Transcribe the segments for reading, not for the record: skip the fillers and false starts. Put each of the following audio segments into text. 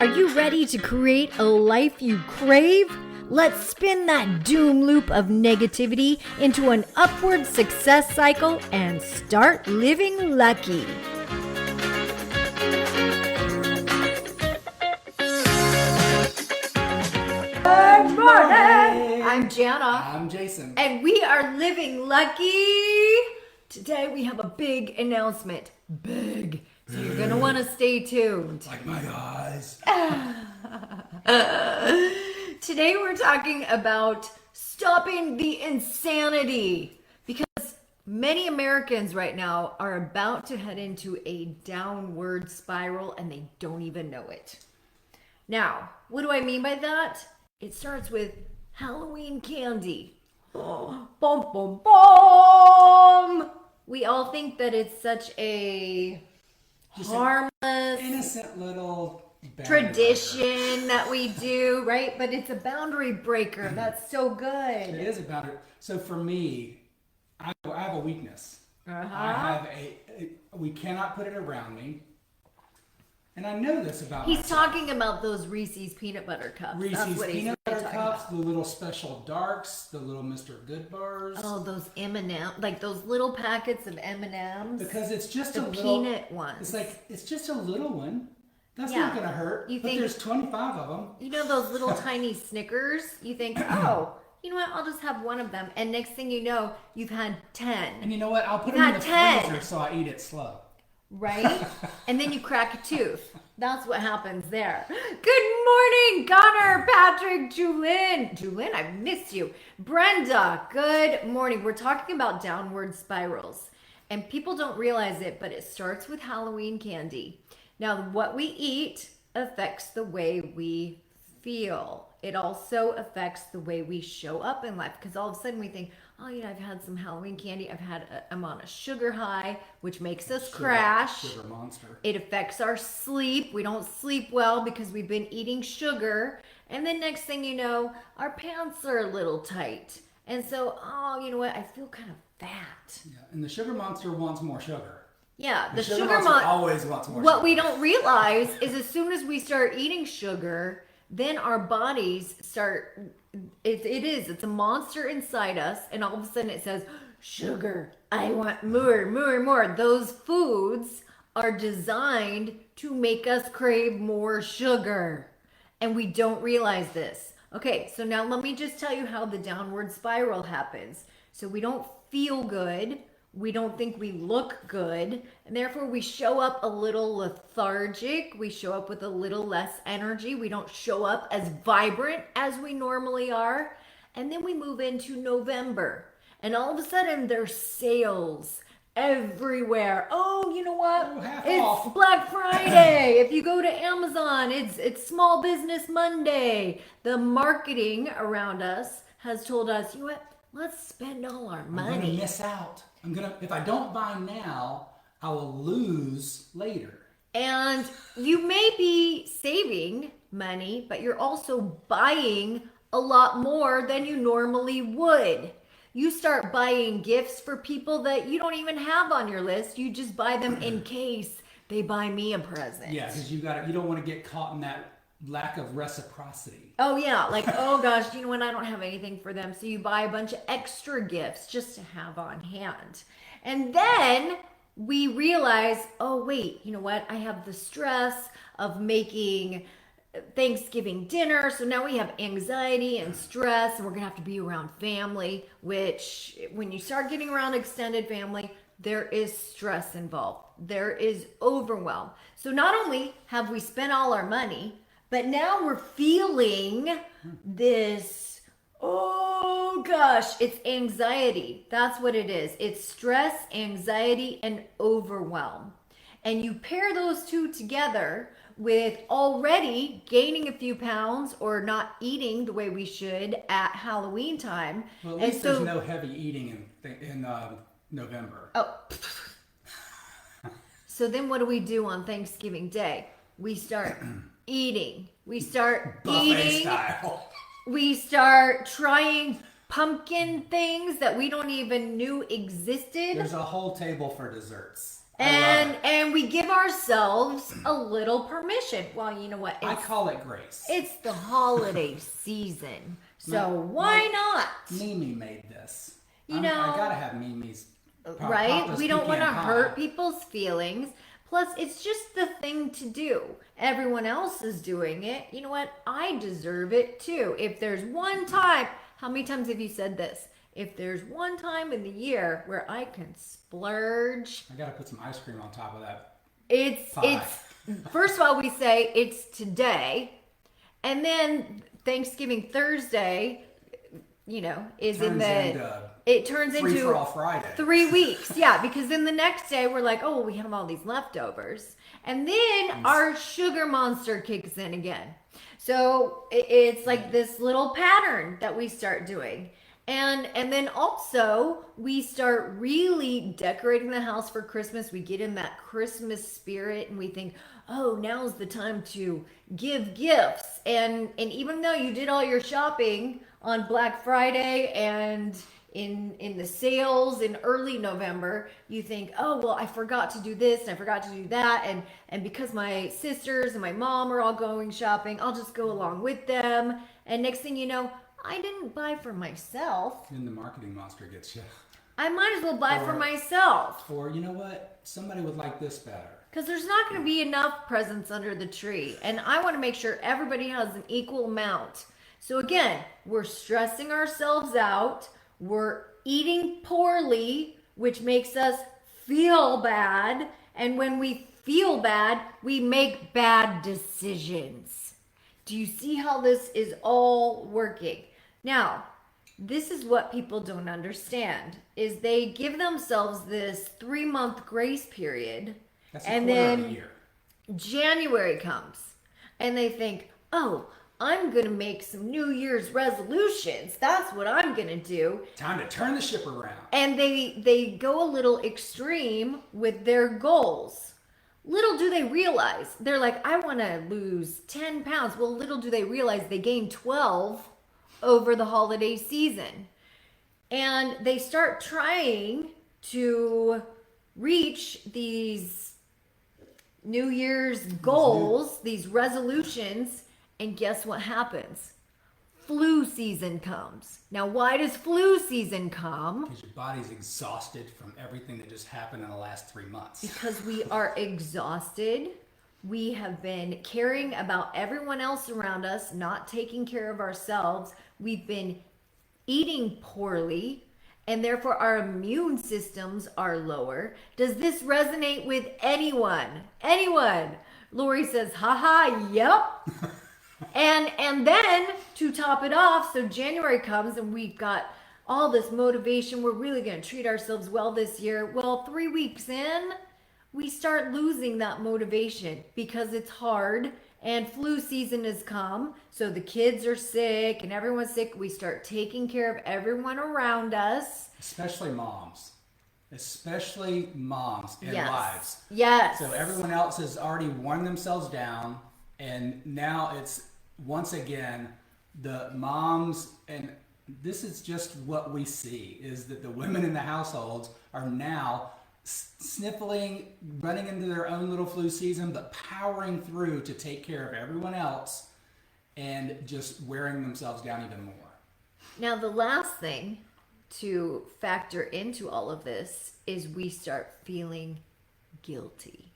Are you ready to create a life you crave? Let's spin that doom loop of negativity into an upward success cycle and start living lucky. Good morning! I'm Jana. I'm Jason. And we are living lucky. Today we have a big announcement. Big. So you're going to want to stay tuned. Like my eyes. Today we're talking about stopping the insanity, because many Americans right now are about to head into a downward spiral and they don't even know it. Now, what do I mean by that? It starts with Halloween candy. Oh, boom, boom, boom. We all think that it's such a harmless, innocent little tradition that we do, right? But it's a boundary breaker. That's so good. It is a boundary. So for me, I have a weakness. I have we cannot put it around me. And I know this about He's myself. talking about those Reese's peanut butter cups. Reese's peanut butter cups, the little special darks, the little Mr. Good bars. Oh, those M&M, like those little packets of M&Ms. Because it's just the a little peanut ones. It's like it's just a little one. That's not going to hurt. But there's 25 of them. You know those little tiny Snickers? You think, oh, you know what? I'll just have one of them. And next thing you know, you've had 10. And you know what? I'll put them in the freezer so I eat it slow. Right? And then you crack a tooth. That's what happens there. Good morning, Connor, Patrick, Julin. Julin, I missed you. Brenda, good morning. We're talking about downward spirals. And people don't realize it, but it starts with Halloween candy. Now, what we eat affects the way we feel. It also affects the way we show up in life, because all of a sudden we think, oh, you know, I've had some Halloween candy. I'm on a sugar high, which makes us crash. Sugar monster. It affects our sleep. We don't sleep well because we've been eating sugar. And then next thing you know, our pants are a little tight. And so, oh, you know what? I feel kind of fat. Yeah, and the sugar monster wants more sugar. Yeah, the sugar monster monster always wants more What sugar. we don't realize is as soon as we start eating sugar, then our bodies start, it's a monster inside us, and all of a sudden it says, sugar, I want more, more, more. Those foods are designed to make us crave more sugar, and we don't realize this. Okay, so now let me just tell you how the downward spiral happens. So we don't feel good. We don't think we look good, and therefore we show up a little lethargic. We show up with a little less energy. We don't show up as vibrant as we normally are. And then we move into November, and all of a sudden there's sales everywhere. Oh, you know what? It's off. Black Friday. If you go to Amazon, it's Small Business Monday. The marketing around us has told us, you know what? Let's spend all our money. I'm gonna miss out. If I don't buy now, I will lose later. And you may be saving money, but you're also buying a lot more than you normally would. You start buying gifts for people that you don't even have on your list. You just buy them in case they buy me a present. Yeah, because you don't want to get caught in that lack of reciprocity. Oh yeah, like, oh gosh, you know what, I don't have anything for them. So you buy a bunch of extra gifts just to have on hand. And then we realize, oh wait, you know what, I have the stress of making Thanksgiving dinner. So now we have anxiety and stress, and we're gonna have to be around family, which when you start getting around extended family, there is stress involved. There is overwhelm. So not only have we spent all our money, but now we're feeling this, oh gosh, it's anxiety. That's what it is. It's stress, anxiety, and overwhelm. And you pair those two together with already gaining a few pounds or not eating the way we should at Halloween time. Well, at least there's no heavy eating in November. Oh. So then what do we do on Thanksgiving Day? We start eating. We start Buffet eating. style. We start trying pumpkin things that we don't even knew existed. There's a whole table for desserts. And we give ourselves a little permission. Well, you know what? I call it grace. It's the holiday season. So why not? Mimi made this. You know, I gotta have Mimi's. Right? We don't want to pie. hurt people's feelings. Plus, it's just the thing to do. Everyone else is doing it. You know what? I deserve it too. If there's one time, how many times have you said this? If there's one time in the year where I can splurge, I gotta put some ice cream on top of that. It's first of all, we say it's today, and then Thanksgiving Thursday, you know, it turns into all Friday. 3 weeks. Yeah, because then the next day we're like, oh, we have all these leftovers, and then our sugar monster kicks in again. So it's like this little pattern that we start doing. And then also we start really decorating the house for Christmas. We get in that Christmas spirit and we think, oh, now's the time to give gifts. And even though you did all your shopping on Black Friday and in the sales in early November, you think, oh, well, I forgot to do this and I forgot to do that. And because my sisters and my mom are all going shopping, I'll just go along with them. And next thing you know, I didn't buy for myself. Then the marketing monster gets you. I might as well buy for myself. Or, you know what? Somebody would like this better. Because there's not going to be enough presents under the tree. And I want to make sure everybody has an equal amount. So again, we're stressing ourselves out. We're eating poorly, which makes us feel bad. And when we feel bad, we make bad decisions. Do you see how this is all working? Now, this is what people don't understand, is they give themselves this 3-month grace period. That's and then a year. January comes and they think, oh, I'm going to make some New Year's resolutions. That's what I'm going to do. Time to turn the ship around. And they go a little extreme with their goals. Little do they realize, they're like, I want to lose 10 pounds. Well, little do they realize they gained 12 over the holiday season. And they start trying to reach these New Year's goals, these resolutions, and guess what happens? Flu season comes. Now, why does flu season come? Because your body's exhausted from everything that just happened in the last 3 months. Because we are exhausted. We have been caring about everyone else around us, not taking care of ourselves. We've been eating poorly, and therefore our immune systems are lower. Does this resonate with anyone? Anyone? Lori says, haha, yep. And then to top it off, so January comes and we've got all this motivation. We're really going to treat ourselves well this year. Well, 3 weeks in, we start losing that motivation because it's hard and flu season has come. So the kids are sick and everyone's sick. We start taking care of everyone around us. Especially moms and wives. Yes. So everyone else has already worn themselves down. And now it's once again the moms, and this is just what we see, is that the women in the households are now sniffling, running into their own little flu season, but powering through to take care of everyone else and just wearing themselves down even more. Now, the last thing to factor into all of this is we start feeling guilty.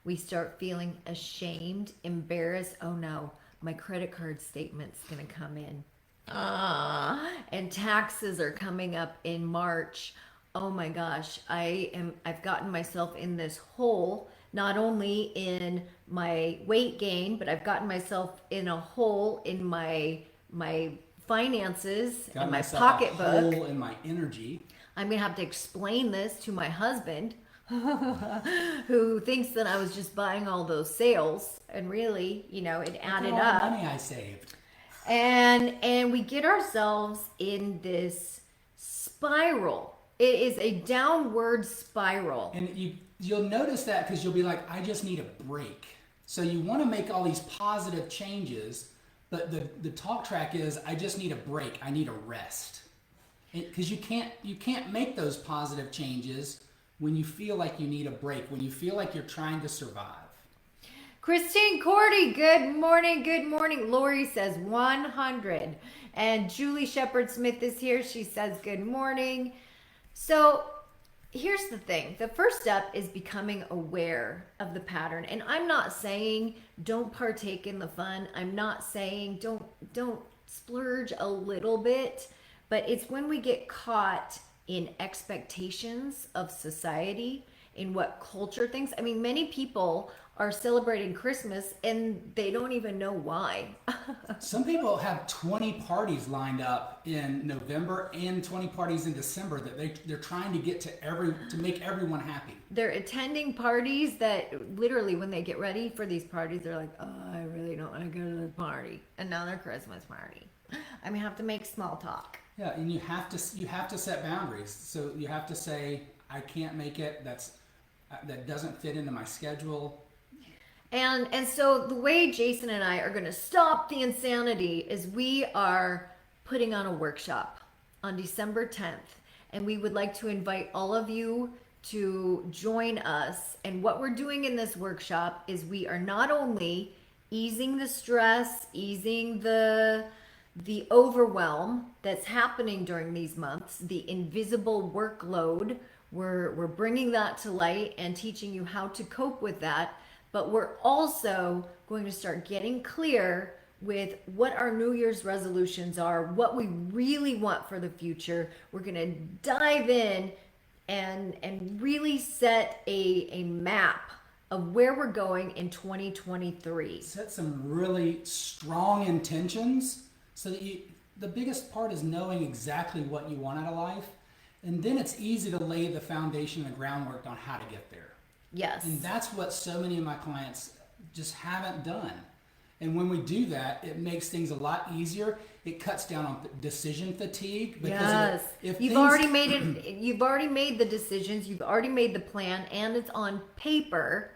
We start feeling ashamed, embarrassed. Oh no, my credit card statement's going to come in. And taxes are coming up in March. Oh my gosh, I've gotten myself in this hole, not only in my weight gain, but I've gotten myself in a hole in my finances and my pocketbook. Hole in my energy. I'm going to have to explain this to my husband. Who thinks that I was just buying all those sales, and really, you know, it added Look at all up. the money I saved. And we get ourselves in this spiral. It is a downward spiral. And you'll notice that because you'll be like, I just need a break. So you want to make all these positive changes, but the talk track is, I just need a break. I need a rest. Because you can't make those positive changes when you feel like you need a break, when you feel like you're trying to survive. Christine Cordy, good morning, good morning. Lori says 100. And Julie Shepard Smith is here. She says good morning. So here's the thing. The first step is becoming aware of the pattern. And I'm not saying don't partake in the fun. I'm not saying don't splurge a little bit, but it's when we get caught in expectations of society, in what culture thinks. I mean, many people are celebrating Christmas and they don't even know why. Some people have 20 parties lined up in November and 20 parties in December that they're trying to get to make everyone happy. They're attending parties that literally when they get ready for these parties, they're like, oh, I really don't want to go to the party. Another Christmas party. I'm gonna have to make small talk. Yeah, and you have to set boundaries. So you have to say, I can't make it. That doesn't fit into my schedule. And so the way Jason and I are going to stop the insanity is we are putting on a workshop on December 10th. And we would like to invite all of you to join us. And what we're doing in this workshop is we are not only easing the stress, easing the overwhelm that's happening during these months, the invisible workload, we're bringing that to light and teaching you how to cope with that. But we're also going to start getting clear with what our New Year's resolutions are, what we really want for the future. We're going to dive in and really set a map of where we're going in 2023. Set some really strong intentions so that the biggest part is knowing exactly what you want out of life. And then it's easy to lay the foundation and the groundwork on how to get there. Yes. And that's what so many of my clients just haven't done. And when we do that, it makes things a lot easier. It cuts down on decision fatigue. Because yes. if you've already made it. You've already made the decisions. You've already made the plan, and it's on paper.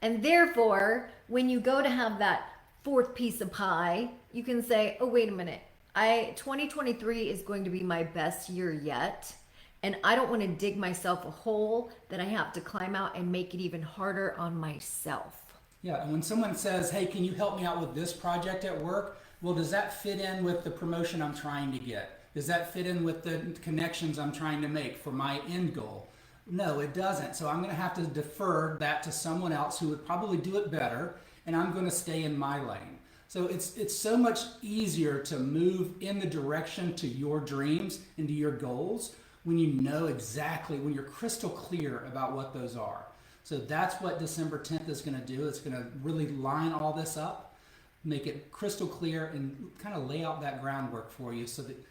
And therefore, when you go to have that fourth piece of pie, you can say, "Oh, wait a minute. 2023 is going to be my best year yet." And I don't want to dig myself a hole that I have to climb out and make it even harder on myself. Yeah, and when someone says, hey, can you help me out with this project at work? Well, does that fit in with the promotion I'm trying to get? Does that fit in with the connections I'm trying to make for my end goal? No, it doesn't. So I'm going to have to defer that to someone else who would probably do it better, and I'm going to stay in my lane. So it's so much easier to move in the direction to your dreams and to your goals when you know exactly, when you're crystal clear about what those are. So that's what December 10th is going to do. It's going to really line all this up, make it crystal clear, and kind of lay out that groundwork for you so that it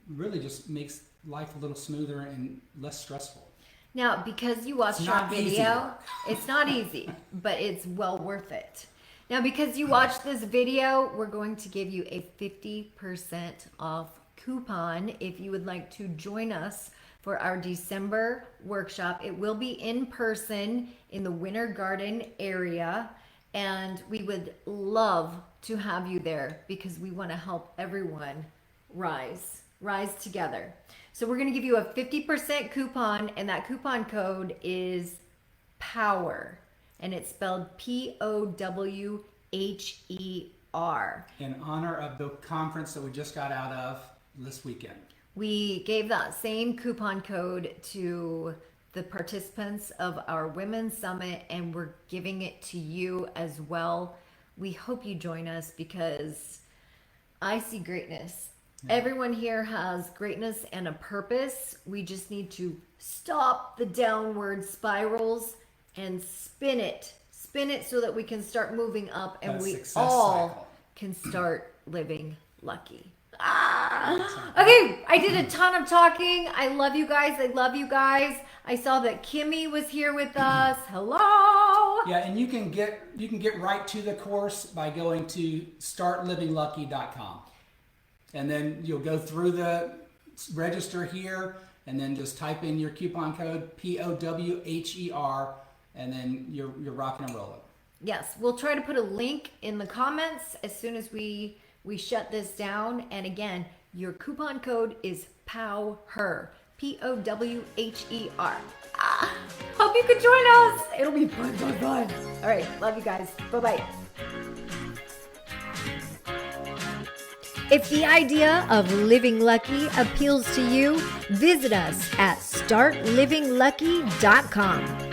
really just makes life a little smoother and less stressful. Now, because you watched our video, it's not easy, but it's well worth it. Now, because you watched this video, we're going to give you a 50% off coupon if you would like to join us for our December workshop. It will be in person in the Winter Garden area, and we would love to have you there because we want to help everyone rise together. So we're going to give you a 50% coupon, and that coupon code is POWER, and it's spelled POWHER. In honor of the conference that we just got out of this weekend. We gave that same coupon code to the participants of our Women's Summit, and we're giving it to you as well. We hope you join us because I see greatness. Yeah. Everyone here has greatness and a purpose. We just need to stop the downward spirals and spin it so that we can start moving up, and we all can start living lucky. Okay, I did a ton of talking. I love you guys. I saw that Kimmy was here with us. Hello. Yeah, and you can get right to the course by going to startlivinglucky.com. And then you'll go through the register here and then just type in your coupon code POWHER, and then you're rocking and rolling. Yes, we'll try to put a link in the comments as soon as we shut this down. And again, your coupon code is POWHER. Powher. Hope you could join us. It'll be fun. All right. Love you guys. Bye-bye. If the idea of living lucky appeals to you, visit us at startlivinglucky.com.